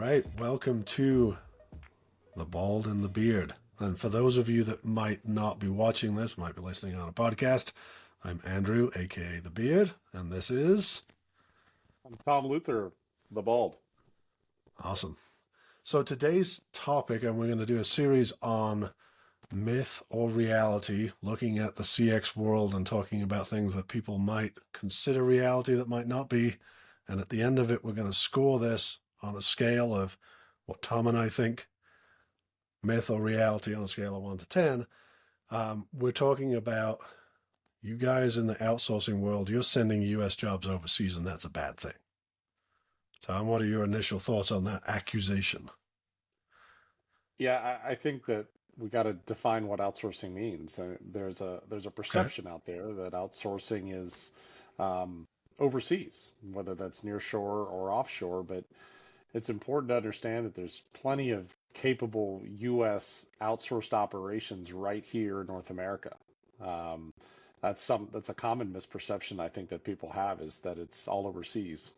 right, welcome to The Bald and the Beard. And for those of you that might not be watching this, might be listening on a podcast, I'm Andrew, aka The Beard, and this is I'm Tom Luther, the bald. awesome. So today's topic, and we're going to do a series on myth or reality, looking at the CX world and talking about things that people might consider reality that might not be. And at the end of it, we're going to score this on a scale of what Tom and I think myth or reality on a scale of 1 to 10. We're talking about you guys in the outsourcing world, you're sending US jobs overseas, and that's a bad thing. Tom, what are your initial thoughts on that accusation? Yeah, I think that we got to define what outsourcing means. There's a Okay. perception out there that outsourcing is um, overseas, whether that's near shore or offshore. But it's important to understand that there's plenty of capable U.S. outsourced operations right here in North America. Um, that's a common misperception I think that people have is that it's all overseas.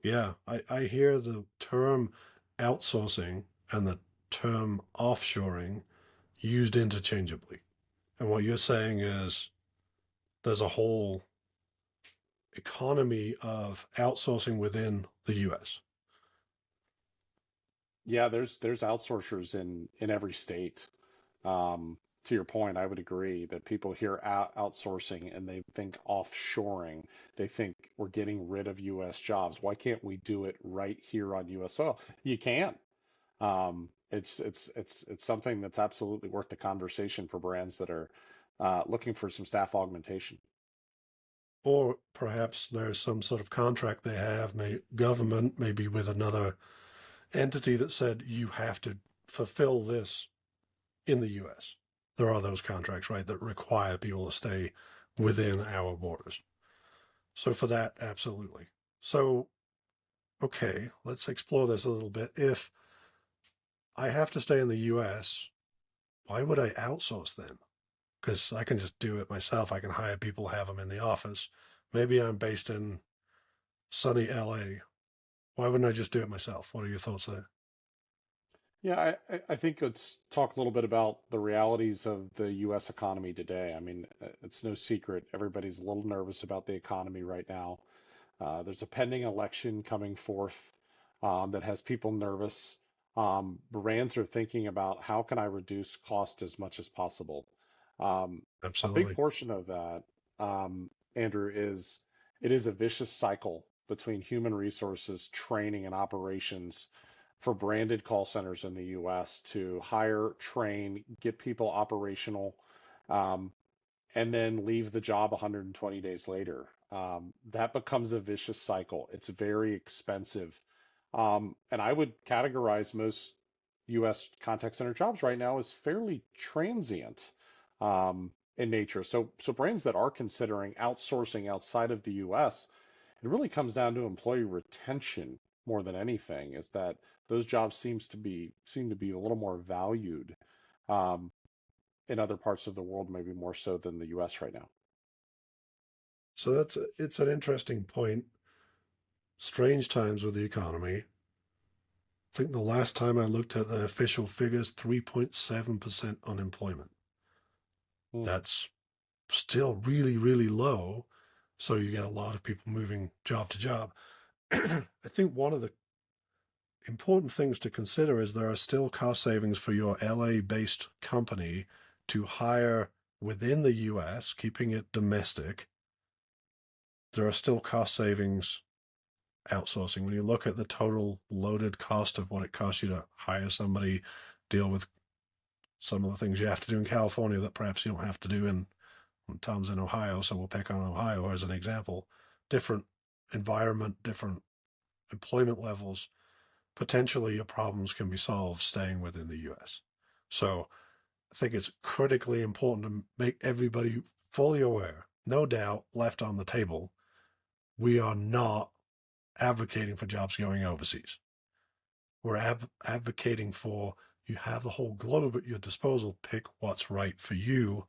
Yeah, I hear the term outsourcing and the term offshoring used interchangeably. And what you're saying is there's a whole economy of outsourcing within the US. Yeah, there's outsourcers in every state. To your point, I would agree that people hear outsourcing and they think offshoring. They think we're getting rid of U.S. jobs. Why can't we do it right here on U.S. soil? You can. It's something that's absolutely worth the conversation for brands that are looking for some staff augmentation. Or perhaps there's some sort of contract they have, government, maybe with another entity that said you have to fulfill this in the US. There are those contracts, right, that require people to stay within our borders. So for that, absolutely. So, okay, let's explore this a little bit. If I have to stay in the US, why would I outsource then? Because I can just do it myself. I can hire people, have them in the office. Maybe I'm based in sunny LA. Why wouldn't I just do it myself? What are your thoughts there? Yeah, I think let's talk a little bit about the realities of the U.S. economy today. I mean, it's no secret everybody's a little nervous about the economy right now. There's a pending election coming forth that has people nervous. Brands are thinking about how can I reduce cost as much as possible. A big Absolutely. portion of that, Andrew, is it is a vicious cycle between human resources, training, and operations for branded call centers in the US to hire, train, get people operational, um, and then leave the job 120 days later. That becomes a vicious cycle. It's very expensive. And I would categorize most US contact center jobs right now as fairly transient in nature. So brands that are considering outsourcing outside of the US, it really comes down to employee retention more than anything, is that those jobs seem to be a little more valued um, in other parts of the world, maybe more so than the US right now. So it's an interesting point. Strange times with the economy. I think the last time I looked at the official figures, 3.7% unemployment. Hmm. That's still really, really low. So you get a lot of people moving job to job. I think one of the important things to consider is there are still cost savings for your LA based company to hire within the US, keeping it domestic. There are still cost savings outsourcing. When you look at the total loaded cost of what it costs you to hire somebody, deal with some of the things you have to do in California that perhaps you don't have to do in Tom's in Ohio, so we'll pick on Ohio as an example. Different environment, different employment levels. Potentially, your problems can be solved staying within the U.S. So I think it's critically important to make everybody fully aware, no doubt, left on the table. We are not advocating for jobs going overseas. We're advocating for you have the whole globe at your disposal. Pick what's right for you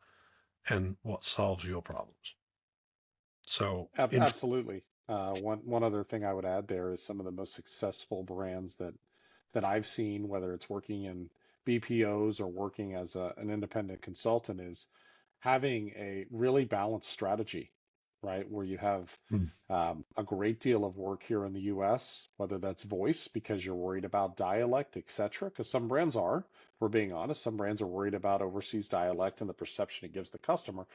and what solves your problems. So, Absolutely. One other thing I would add there is some of the most successful brands that that I've seen, whether it's working in BPOs or working as an independent consultant, is having a really balanced strategy, right? Where you have Mm. a great deal of work here in the US, whether that's voice because you're worried about dialect, et cetera, because some brands are, if we're being honest, some brands are worried about overseas dialect and the perception it gives the customer.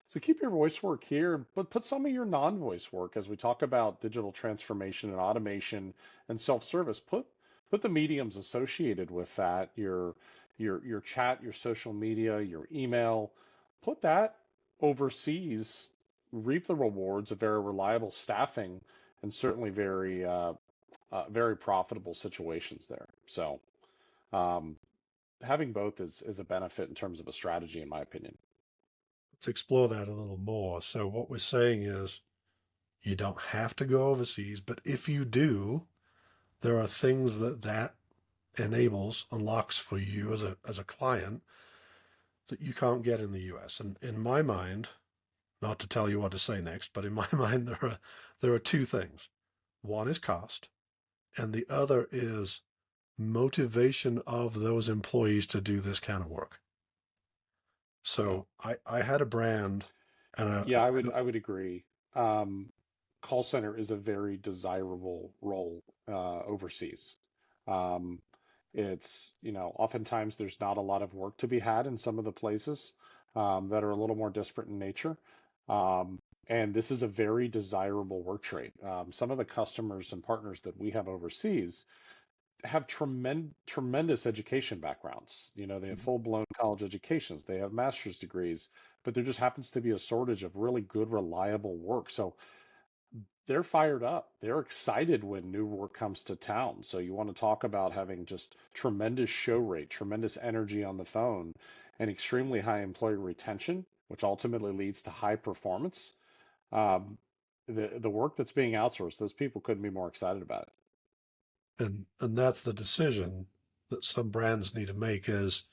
So keep your voice work here, but put some of your non-voice work as we talk about digital transformation and automation and self-service. Put the mediums associated with that, your chat, your social media, your email, put that overseas, reap the rewards of very reliable staffing and certainly very profitable situations there. So um, having both is a benefit in terms of a strategy, in my opinion. Let's explore that a little more. So, what we're saying is you don't have to go overseas, but if you do, there are things that enables, unlocks for you as a client that you can't get in the US. And in my mind, not to tell you what to say next, but in my mind, there are two things. One is cost, and the other is motivation of those employees to do this kind of work. Yeah. So I had a brand and Yeah, I would agree. Um, Call center is a very desirable role overseas. Um, oftentimes there's not a lot of work to be had in some of the places that are a little more disparate in nature. Um, and this is a very desirable work trade. Some of the customers and partners that we have overseas have tremendous education backgrounds. They have full-blown college educations, they have master's degrees, but there just happens to be a shortage of really good, reliable work. So they're fired up. They're excited when new work comes to town. So you want to talk about having just tremendous show rate, tremendous energy on the phone, and extremely high employee retention, which ultimately leads to high performance. Um, the work that's being outsourced, those people couldn't be more excited about it. and that's the decision that some brands need to make is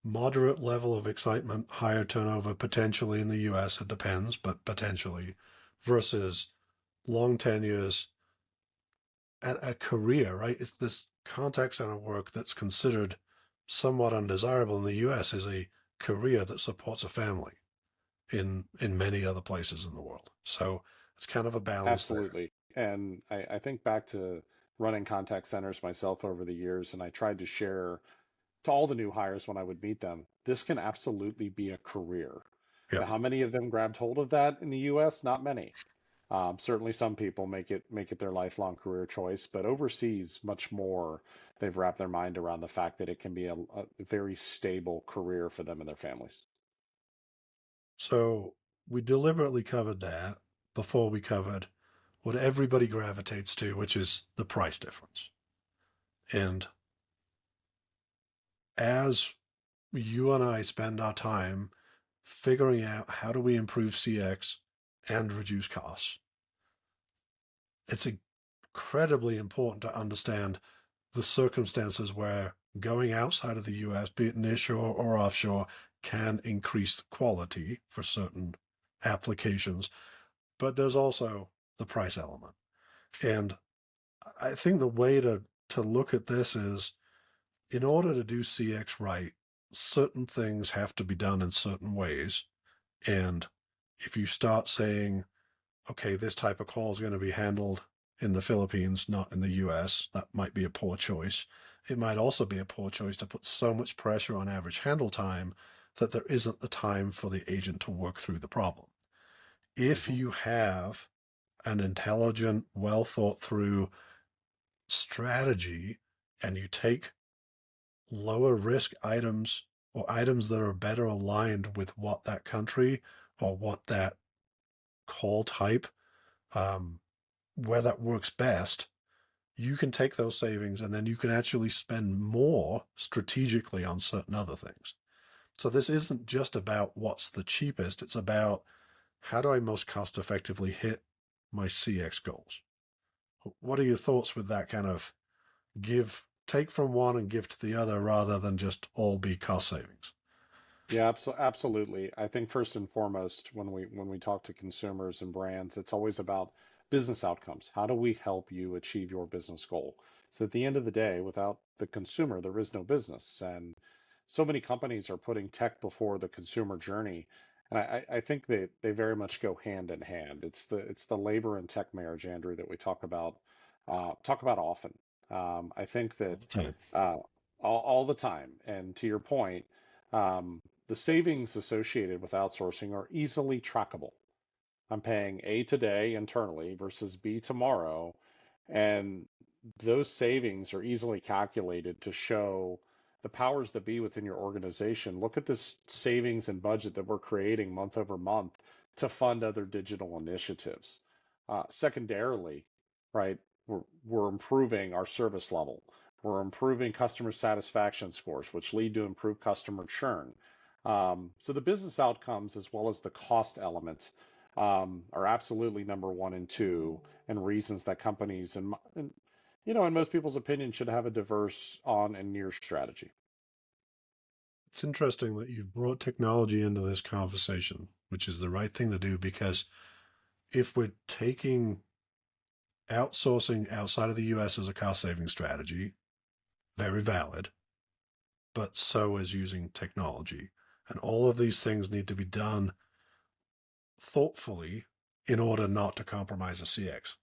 moderate level of excitement, higher turnover potentially in the US, it depends, but potentially, versus long tenures and a career, right? It's this contact center work that's considered somewhat undesirable in the US is a career that supports a family in many other places in the world. So it's kind of a balance there. Absolutely. And I think back to running contact centers myself over the years, and I tried to share to all the new hires when I would meet them, this can absolutely be a career. Now, Yep. how many of them grabbed hold of that in the US? Not many. Certainly some people make it their lifelong career choice, but overseas, much more, they've wrapped their mind around the fact that it can be a very stable career for them and their families. So we deliberately covered that before we covered what everybody gravitates to, which is the price difference. And as you and I spend our time figuring out how do we improve CX and reduce costs, it's incredibly important to understand the circumstances where going outside of the US, be it nearshore or offshore, can increase the quality for certain applications. But there's also the price element. And I think the way to look at this is in order to do CX right, certain things have to be done in certain ways. And if you start saying, okay, this type of call is going to be handled in the Philippines, not in the US, that might be a poor choice. It might also be a poor choice to put so much pressure on average handle time that there isn't the time for the agent to work through the problem. If Hmm. you have an intelligent, well thought through strategy and you take lower risk items or items that are better aligned with what that country or what that call type, um, where that works best, you can take those savings and then you can actually spend more strategically on certain other things. So this isn't just about what's the cheapest, it's about how do I most cost effectively hit my CX goals. What are your thoughts with that kind of take from one and give to the other rather than just all be cost savings? Yeah, absolutely. I think first and foremost, when we talk to consumers and brands, it's always about business outcomes. How do we help you achieve your business goal? So at the end of the day, without the consumer, there is no business. And so many companies are putting tech before the consumer journey. And I think they very much go hand in hand. It's the labor and tech marriage, Andrew, that we talk about often. I think all that the time. uh, all the time. And to your point, the savings associated with outsourcing are easily trackable. I'm paying A today internally versus B tomorrow, and those savings are easily calculated to show the powers that be within your organization. Look at this savings and budget that we're creating month over month to fund other digital initiatives. Secondarily, right, we're improving our service level. We're improving customer satisfaction scores, which lead to improved customer churn. So the business outcomes as well as the cost element are absolutely number one and two, and reasons that companies and in most people's opinion, should have a diverse on and near strategy. It's interesting that you've brought technology into this conversation, which is the right thing to do because if we're taking outsourcing outside of the US as a cost saving strategy, very valid, but so is using technology. And all of these things need to be done thoughtfully in order not to compromise a CX.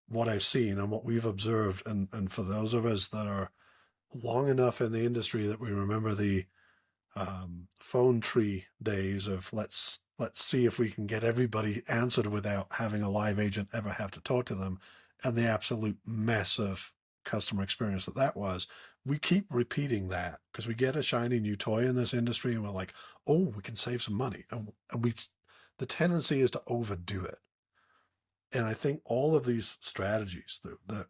What I've seen and what we've observed, and for those of us that are long enough in the industry that we remember the phone tree days of let's see if we can get everybody answered without having a live agent ever have to talk to them, and the absolute mess of customer experience that was. We keep repeating that because we get a shiny new toy in this industry and we're like, oh, we can save some money, and we the tendency is to overdo it. And I think all of these strategies, the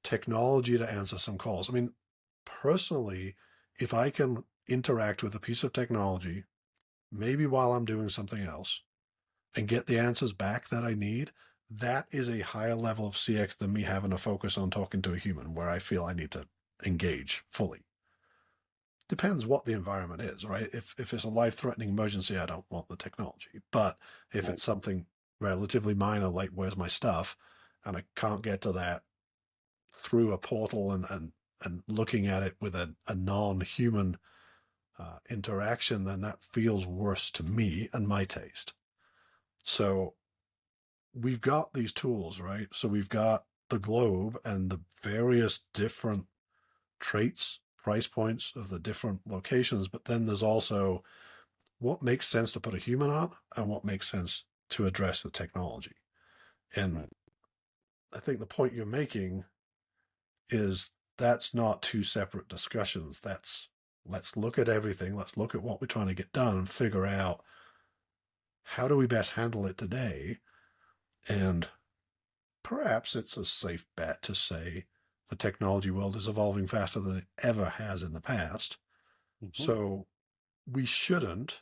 technology to answer some calls. I mean, personally, if I can interact with a piece of technology, maybe while I'm doing something else, and get the answers back that I need, that is a higher level of CX than me having to focus on talking to a human where I feel I need to engage fully. Depends what the environment is, right? If it's a life-threatening emergency, I don't want the technology. But if Right. it's something relatively minor, like where's my stuff, and I can't get to that through a portal and looking at it with a non-human interaction, then that feels worse to me and my taste. So we've got these tools, right? So we've got the globe and the various different traits, price points of the different locations, but then there's also what makes sense to put a human on and what makes sense to address the technology. And Right. I think the point you're making is that's not two separate discussions. That's let's look at everything. Let's look at what we're trying to get done and figure out how do we best handle it today. And perhaps it's a safe bet to say the technology world is evolving faster than it ever has in the past. Hmm. So we shouldn't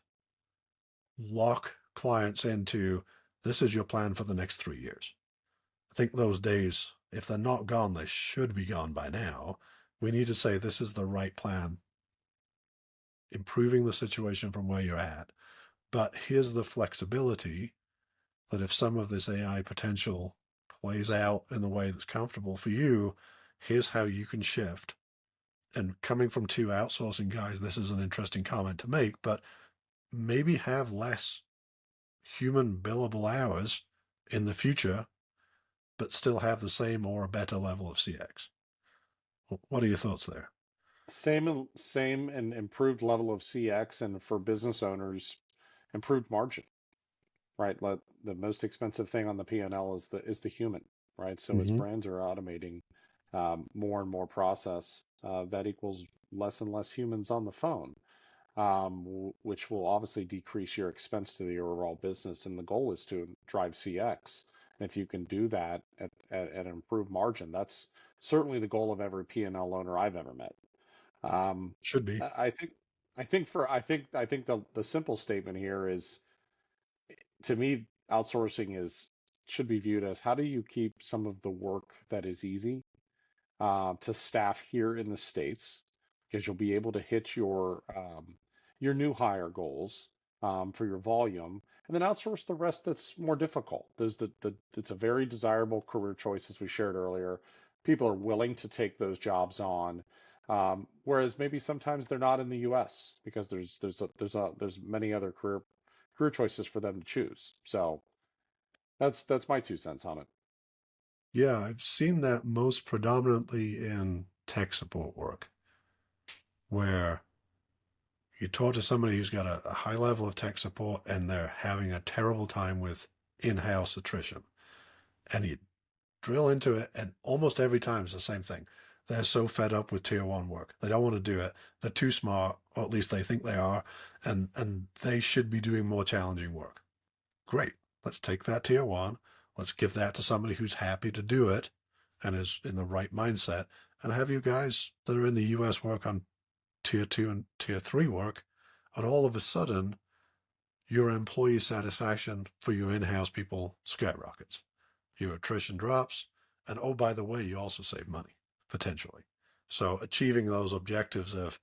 lock clients into this is your plan for the next 3 years. I think those days, if they're not gone, they should be gone by now. We need to say this is the right plan, improving the situation from where you're at. But here's the flexibility that if some of this AI potential plays out in the way that's comfortable for you, here's how you can shift. And coming from two outsourcing guys, this is an interesting comment to make, but maybe have less human billable hours in the future, but still have the same or a better level of CX. What are your thoughts there? Same and improved level of CX, and for business owners, improved margin, right? The most expensive thing on the P&L is the human, right? So as Mm-hmm. brands are automating more and more process, that equals less and less humans on the phone, which will obviously decrease your expense to the overall business. And the goal is to drive CX. And if you can do that at an improved margin, that's certainly the goal of every P&L owner I've ever met. Um, Should be. I think I think the simple statement here is, to me, outsourcing is should be viewed as how do you keep some of the work that is easy to staff here in the States, because you'll be able to hit your new hire goals for your volume, and then outsource the rest that's more difficult. There's it's a very desirable career choice, as we shared earlier. people are willing to take those jobs on. Whereas maybe sometimes they're not in the U.S. because there's many other career choices for them to choose. So that's my 2 cents on it. Yeah, I've seen that most predominantly in tech support work, where you talk to somebody who's got a high level of tech support and they're having a terrible time with in-house attrition. And you drill into it, and almost every time it's the same thing. They're so fed up with tier one work. They don't want to do it. They're too smart, or at least they think they are, and they should be doing more challenging work. Great. Let's take that tier one. Let's give that to somebody who's happy to do it and is in the right mindset, and have you guys that are in the US work on tier two and tier three work, and all of a sudden your employee satisfaction for your in-house people skyrockets. Your attrition drops, and oh, by the way, you also save money potentially. So achieving those objectives of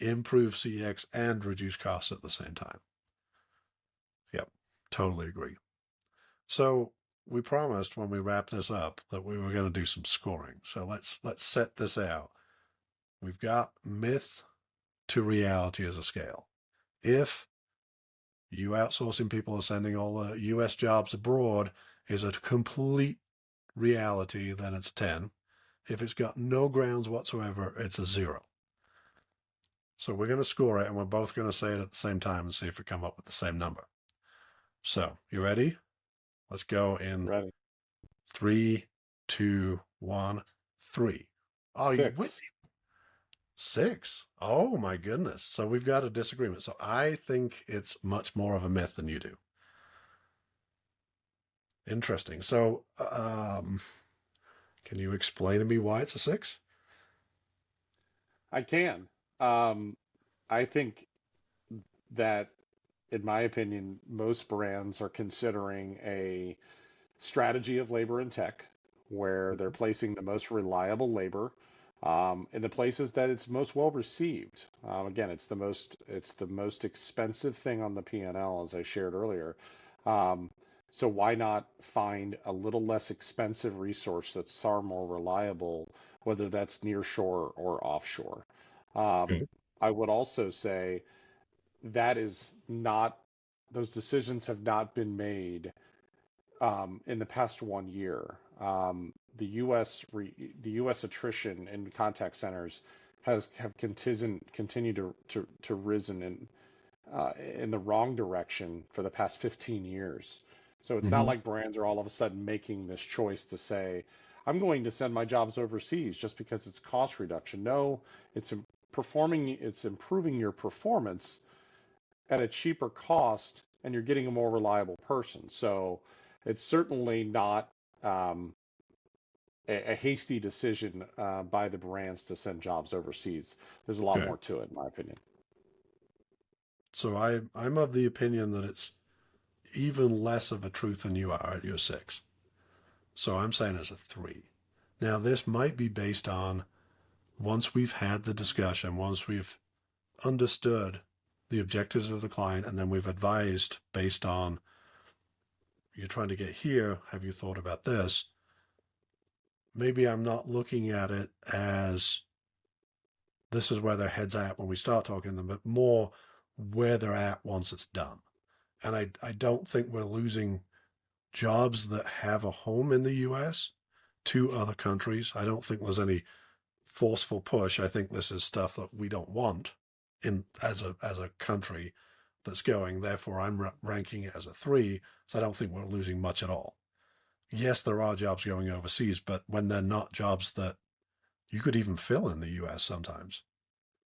improve CX and reduce costs at the same time. Yep, totally agree. So we promised when we wrap this up that we were going to do some scoring. So let's set this out. We've got myth to reality as a scale. If you outsourcing people are sending all the US jobs abroad is a complete reality, then it's a 10. If it's got no grounds whatsoever, it's a 0. So we're going to score it, and we're both going to say it at the same time and see if we come up with the same number. So, you ready? Let's go in Ready? 3, 2, 1, 3. Oh, you went 6. 6. Oh my goodness. So we've got a disagreement. So I think it's much more of a myth than you do. Interesting. So, can you explain to me why it's a 6? I can. Um, I think that, in my opinion, most brands are considering a strategy of labor and tech where they're placing the most reliable labor in the places that it's most well received. Again, it's the most expensive thing on the P&L, as I shared earlier. Um, so why not find a little less expensive resource that's far more reliable, whether that's near shore or offshore? Um, Okay. I would also say that is not, those decisions have not been made in the past 1 year. The U.S. attrition in contact centers have continued to risen in the wrong direction for the past 15 years. So it's not Mm-hmm. like brands are all of a sudden making this choice to say, I'm going to send my jobs overseas just because it's cost reduction. No, it's it's improving your performance at a cheaper cost, and you're getting a more reliable person. So it's certainly not um, a hasty decision by the brands to send jobs overseas. There's a lot Okay. more to it, in my opinion. So I'm of the opinion that it's even less of a truth than you are at your 6. So I'm saying it's a 3. Now, this might be based on once we've had the discussion, once we've understood the objectives of the client, and then we've advised based on you're trying to get here, have you thought about this? Maybe I'm not looking at it as this is where their head's at when we start talking to them, but more where they're at once it's done. And I don't think we're losing jobs that have a home in the US to other countries. I don't think there's any forceful push. I think this is stuff that we don't want in as a country that's going. Therefore, I'm ranking it as a 3. So I don't think we're losing much at all. Yes, there are jobs going overseas, but when they're not jobs that you could even fill in the US sometimes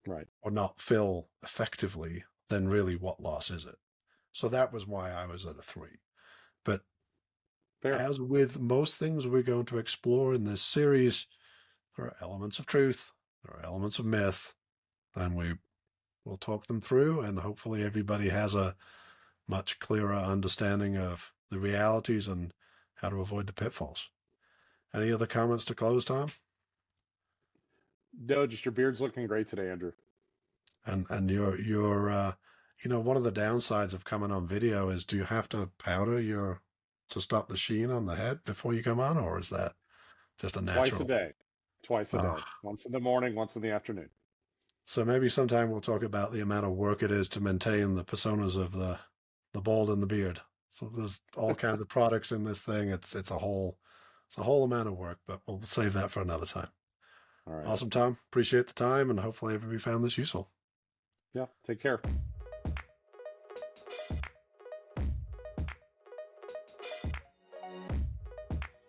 Right. or not fill effectively, then really what loss is it? So that was why I was at a 3. But Fair. as with most things we're going to explore in this series, there are elements of truth, there are elements of myth, and we will talk them through, and hopefully everybody has a much clearer understanding of the realities and how to avoid the pitfalls. Any other comments to close, Tom? No, just your beard's looking great today, Andrew. And one of the downsides of coming on video is do you have to powder your to stop the sheen on the head before you come on, or is that just a Twice a natural? day. twice a Oh, day, once in the morning, once in the afternoon. so maybe sometime we'll talk about the amount of work it is to maintain the personas of the bald and the beard. So there's all kinds of products in this thing. It's a whole amount of work, but we'll save that for another time. All right. Awesome, Tom. Appreciate the time, and hopefully everybody found this useful. Yeah. Take care.